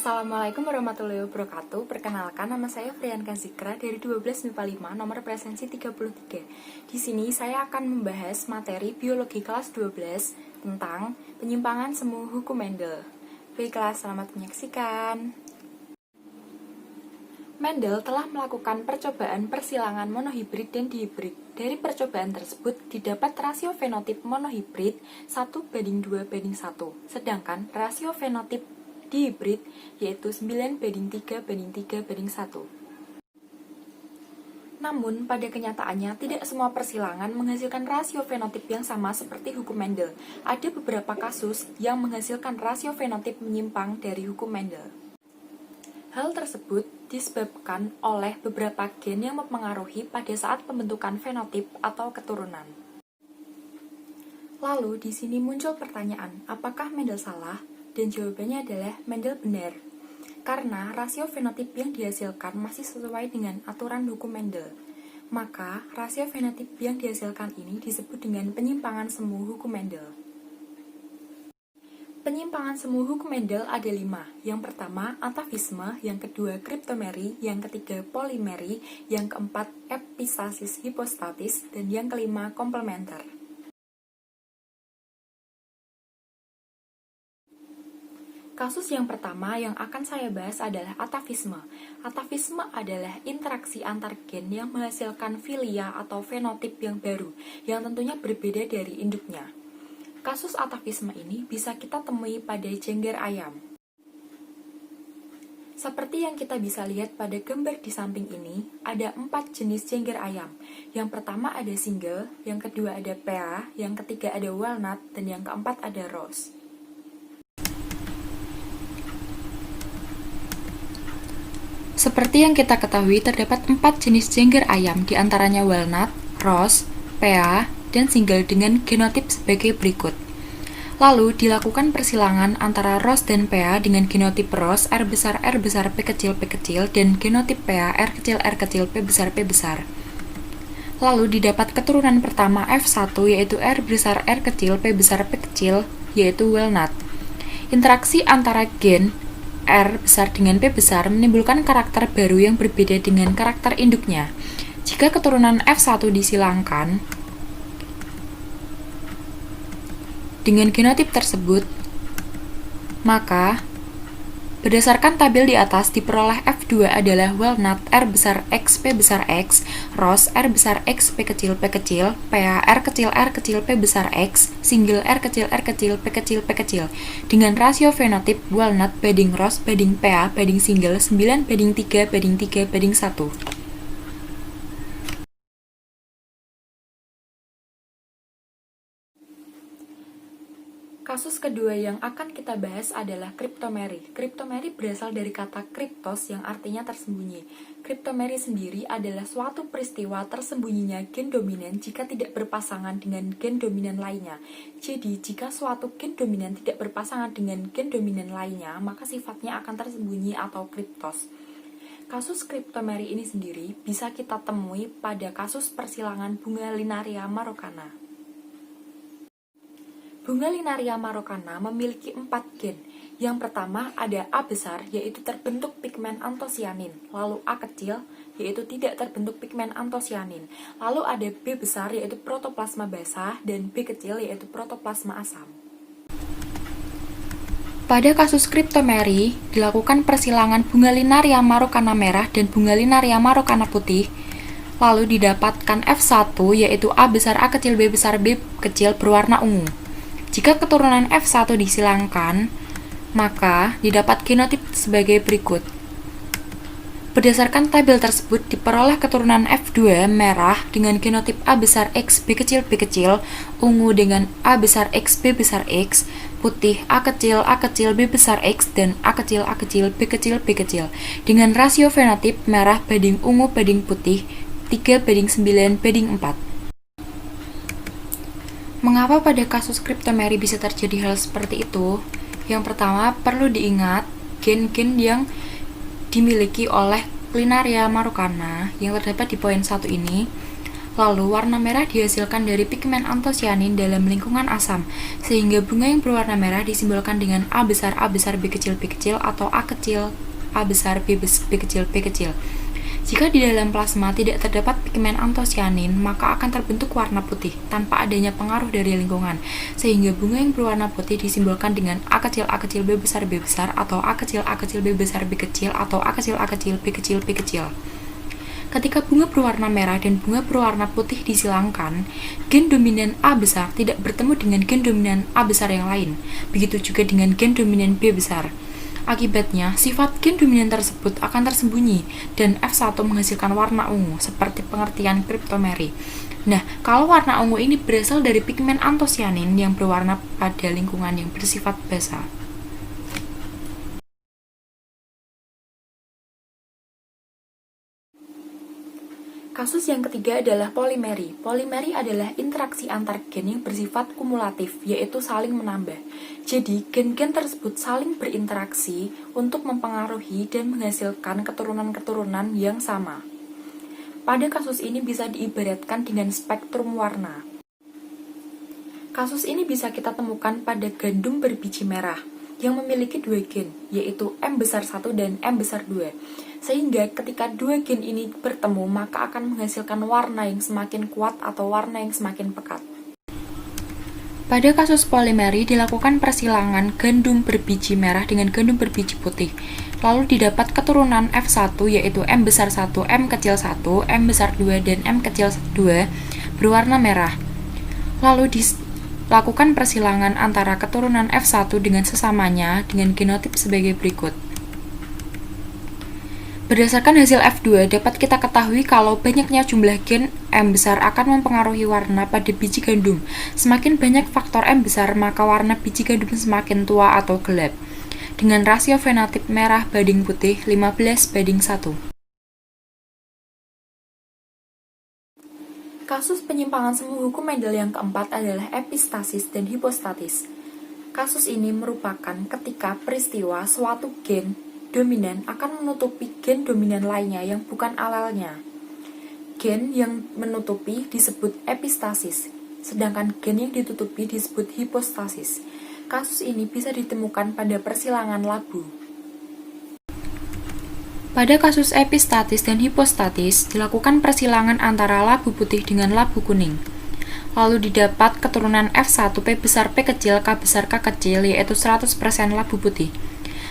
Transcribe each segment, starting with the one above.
Assalamualaikum warahmatullahi wabarakatuh. Perkenalkan, nama saya Frianka Zikra dari 12 MIPA 5, nomor presensi 33. Di sini saya akan membahas materi biologi kelas 12 tentang penyimpangan semu hukum Mendel. Baiklah, selamat menyaksikan. Mendel telah melakukan percobaan persilangan monohibrid dan dihibrid. Dari percobaan tersebut didapat rasio fenotip monohibrid 1:2:1, sedangkan rasio fenotip dihibrid yaitu 9:3:3:1. Namun, pada kenyataannya tidak semua persilangan menghasilkan rasio fenotip yang sama seperti hukum Mendel. Ada beberapa kasus yang menghasilkan rasio fenotip menyimpang dari hukum Mendel. Hal tersebut disebabkan oleh beberapa gen yang mempengaruhi pada saat pembentukan fenotip atau keturunan. Lalu, di sini muncul pertanyaan, apakah Mendel salah? Dan jawabannya adalah Mendel benar, karena rasio fenotip yang dihasilkan masih sesuai dengan aturan hukum Mendel. Maka, rasio fenotip yang dihasilkan ini disebut dengan penyimpangan semu hukum Mendel. Penyimpangan semu hukum Mendel ada 5. Yang pertama, atavisme, yang kedua, kriptomeri, yang ketiga, polimeri, yang keempat, epistasis hipostatis, dan yang kelima, komplementer. Kasus yang pertama yang akan saya bahas adalah atavisme. Atavisme adalah interaksi antar gen yang menghasilkan filia atau fenotip yang baru, yang tentunya berbeda dari induknya. Kasus atavisme ini bisa kita temui pada jengger ayam. Seperti yang kita bisa lihat pada gambar di samping ini, ada 4 jenis jengger ayam. Yang pertama ada single, yang kedua ada pea, yang ketiga ada walnut, dan yang keempat ada rose. Seperti yang kita ketahui, terdapat 4 jenis jengger ayam, diantaranya walnut, rose, pea, dan single dengan genotip sebagai berikut. Lalu, dilakukan persilangan antara rose dan pea dengan genotip rose R besar P kecil, dan genotip pea R kecil, P besar. Lalu, didapat keturunan pertama F1, yaitu R besar R kecil, P kecil, yaitu walnut. Interaksi antara gen R besar dengan P besar menimbulkan karakter baru yang berbeda dengan karakter induknya. Jika keturunan F1 disilangkan dengan genotip tersebut, maka berdasarkan tabel di atas diperoleh F2 adalah walnut R besar X, P besar X, rose R besar X, P kecil, pea R kecil, P besar X, single R kecil, P kecil, dengan rasio fenotip walnut banding rose banding pea banding single 9:3:3:1. Kasus kedua yang akan kita bahas adalah kriptomeri. Kriptomeri berasal dari kata kriptos yang artinya tersembunyi. Kriptomeri sendiri adalah suatu peristiwa tersembunyinya gen dominan jika tidak berpasangan dengan gen dominan lainnya. Jadi, jika suatu gen dominan tidak berpasangan dengan gen dominan lainnya, maka sifatnya akan tersembunyi atau kriptos. Kasus kriptomeri ini sendiri bisa kita temui pada kasus persilangan bunga Linaria marokana. Bunga Linaria marokana memiliki 4 gen. Yang pertama ada A besar, yaitu terbentuk pigmen antosianin. Lalu A kecil, yaitu tidak terbentuk pigmen antosianin. Lalu ada B besar, yaitu protoplasma basah, dan B kecil, yaitu protoplasma asam. Pada kasus kriptomeri, dilakukan persilangan bunga Linaria marokana merah dan bunga Linaria marokana putih. Lalu didapatkan F1, yaitu A besar A kecil B besar B kecil berwarna ungu. Jika keturunan F1 disilangkan, maka didapat genotip sebagai berikut. Berdasarkan tabel tersebut, diperoleh keturunan F2 merah dengan genotip A besar X, B kecil, ungu dengan A besar X, B besar X, putih A kecil, B besar X, dan A kecil, B kecil, dengan rasio fenotip merah banding ungu banding putih 3:9:4. Mengapa pada kasus kriptomeri bisa terjadi hal seperti itu? Yang pertama, perlu diingat gen-gen yang dimiliki oleh Linaria marokana yang terdapat di poin 1 ini Lalu warna merah dihasilkan dari pigmen antosianin dalam lingkungan asam, sehingga bunga yang berwarna merah disimbolkan dengan A besar B kecil atau A kecil A besar B kecil B kecil. Jika di dalam plasma tidak terdapat pigmen antosianin, maka akan terbentuk warna putih tanpa adanya pengaruh dari lingkungan, sehingga bunga yang berwarna putih disimbolkan dengan A kecil B besar atau A kecil B besar B kecil atau A kecil B kecil B kecil. Ketika bunga berwarna merah dan bunga berwarna putih disilangkan, gen dominan A besar tidak bertemu dengan gen dominan A besar yang lain. Begitu juga dengan gen dominan B besar. Akibatnya, sifat gen dominan tersebut akan tersembunyi dan F1 menghasilkan warna ungu seperti pengertian kriptomeri. Nah, kalau warna ungu ini berasal dari pigmen antosianin yang berwarna pada lingkungan yang bersifat basa. Kasus yang ketiga adalah polimeri. Polimeri adalah interaksi antar gen yang bersifat kumulatif, yaitu saling menambah. Jadi, gen-gen tersebut saling berinteraksi untuk mempengaruhi dan menghasilkan keturunan-keturunan yang sama. Pada kasus ini bisa diibaratkan dengan spektrum warna. Kasus ini bisa kita temukan pada gandum berbiji merah yang memiliki dua gen, yaitu M besar 1 dan M besar 2. Sehingga ketika dua gen ini bertemu, maka akan menghasilkan warna yang semakin kuat atau warna yang semakin pekat. Pada kasus polimeri dilakukan persilangan gandum berbiji merah dengan gandum berbiji putih. Lalu didapat keturunan F1 yaitu M besar 1, M kecil 1, M besar 2, dan M kecil 2 berwarna merah. Lalu dilakukan persilangan antara keturunan F1 dengan sesamanya dengan genotip sebagai berikut. Berdasarkan hasil F2, dapat kita ketahui kalau banyaknya jumlah gen M besar akan mempengaruhi warna pada biji gandum. Semakin banyak faktor M besar, maka warna biji gandum semakin tua atau gelap. Dengan rasio fenotip merah banding putih 15:1. Kasus penyimpangan semu hukum Mendel yang keempat adalah epistasis dan hipostasis. Kasus ini merupakan ketika peristiwa suatu gen dominan akan menutupi gen dominan lainnya yang bukan alelnya. Gen yang menutupi disebut epistasis, sedangkan gen yang ditutupi disebut hipostasis. Kasus ini bisa ditemukan pada persilangan labu. Pada kasus epistatis dan hipostatis, dilakukan persilangan antara labu putih dengan labu kuning. Lalu didapat keturunan F1 P besar P kecil K besar K kecil yaitu 100% labu putih.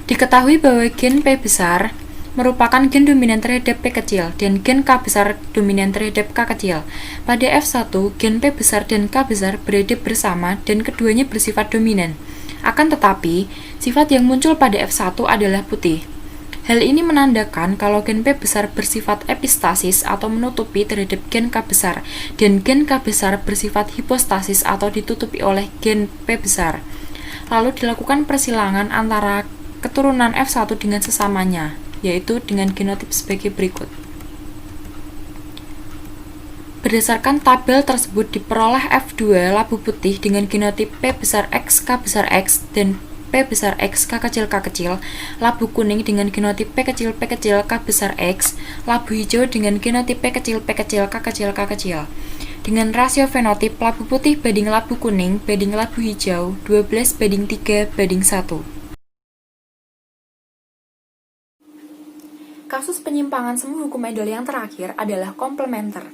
Diketahui bahwa gen P besar merupakan gen dominan terhadap P kecil dan gen K besar dominan terhadap K kecil. Pada F1, gen P besar dan K besar berada bersama dan keduanya bersifat dominan. Akan tetapi, sifat yang muncul pada F1 adalah putih. Hal ini menandakan kalau gen P besar bersifat epistasis atau menutupi terhadap gen K besar dan gen K besar bersifat hipostasis atau ditutupi oleh gen P besar. Lalu dilakukan persilangan antara keturunan F1 dengan sesamanya, yaitu dengan genotip sebagai berikut. Berdasarkan tabel tersebut diperoleh F2 labu putih dengan genotip P besar X, K besar X, dan P besar X, K kecil, labu kuning dengan genotip P kecil, K besar X, labu hijau dengan genotip P kecil, K kecil. Dengan rasio fenotip labu putih banding labu kuning banding labu hijau 12:3:1. Kasus penyimpangan semu hukum Mendel yang terakhir adalah komplementer.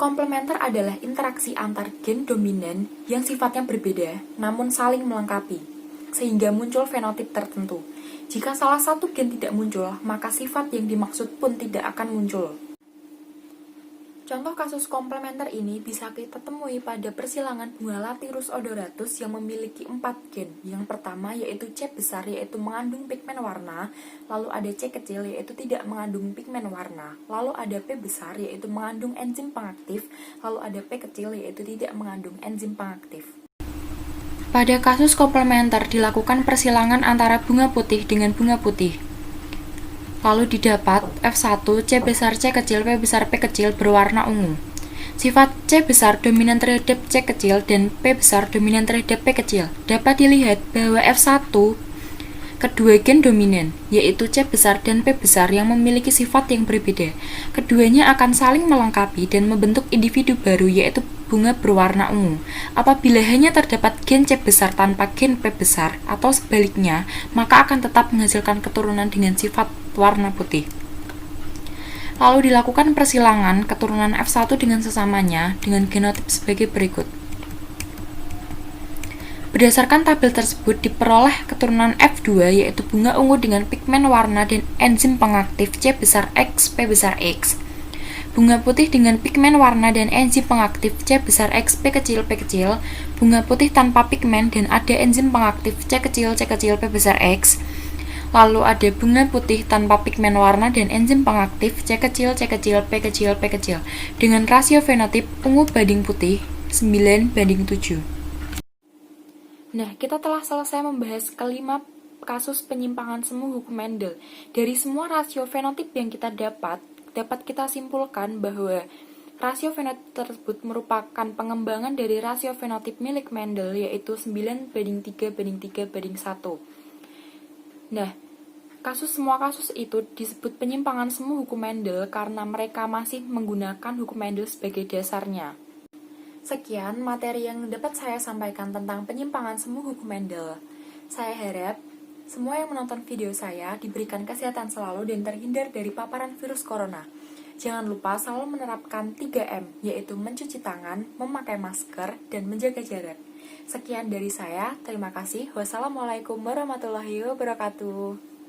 Komplementer adalah interaksi antar gen dominan yang sifatnya berbeda namun saling melengkapi, sehingga muncul fenotip tertentu. Jika salah satu gen tidak muncul, maka sifat yang dimaksud pun tidak akan muncul. Contoh kasus komplementer ini bisa kita temui pada persilangan bunga Lathyrus odoratus yang memiliki 4 gen. Yang pertama yaitu C besar yaitu mengandung pigmen warna, lalu ada C kecil yaitu tidak mengandung pigmen warna, lalu ada P besar yaitu mengandung enzim pengaktif, lalu ada P kecil yaitu tidak mengandung enzim pengaktif. Pada kasus komplementer dilakukan persilangan antara bunga putih dengan bunga putih. Lalu didapat F1 C besar C kecil P besar P kecil berwarna ungu. Sifat C besar dominan terhadap C kecil dan P besar dominan terhadap P kecil. Dapat dilihat bahwa F1 kedua gen dominan, yaitu C besar dan P besar yang memiliki sifat yang berbeda. Keduanya akan saling melengkapi dan membentuk individu baru, yaitu bunga berwarna ungu. Apabila hanya terdapat gen C besar tanpa gen P besar, atau sebaliknya, maka akan tetap menghasilkan keturunan dengan sifat warna putih. Lalu dilakukan persilangan keturunan F1 dengan sesamanya dengan genotip sebagai berikut. Berdasarkan tabel tersebut diperoleh keturunan F2 yaitu bunga ungu dengan pigmen warna dan enzim pengaktif C besar X, P besar X. Bunga putih dengan pigmen warna dan enzim pengaktif C besar X, P kecil, P kecil. Bunga putih tanpa pigmen dan ada enzim pengaktif C kecil, C kecil, P besar X. Lalu ada bunga putih tanpa pigmen warna dan enzim pengaktif C kecil, C kecil, P kecil, P kecil dengan rasio fenotip ungu banding putih 9:7. Nah, kita telah selesai membahas kelima kasus penyimpangan semu hukum Mendel. Dari semua rasio fenotip yang kita dapat kita simpulkan bahwa rasio fenotip tersebut merupakan pengembangan dari rasio fenotip milik Mendel, yaitu 9:3:3:1. Nah, semua kasus itu disebut penyimpangan semu hukum Mendel karena mereka masih menggunakan hukum Mendel sebagai dasarnya. Sekian materi yang dapat saya sampaikan tentang penyimpangan semu hukum Mendel. Saya harap semua yang menonton video saya diberikan kesehatan selalu dan terhindar dari paparan virus corona. Jangan lupa selalu menerapkan 3M, yaitu mencuci tangan, memakai masker, dan menjaga jarak. Sekian dari saya, terima kasih. Wassalamualaikum warahmatullahi wabarakatuh.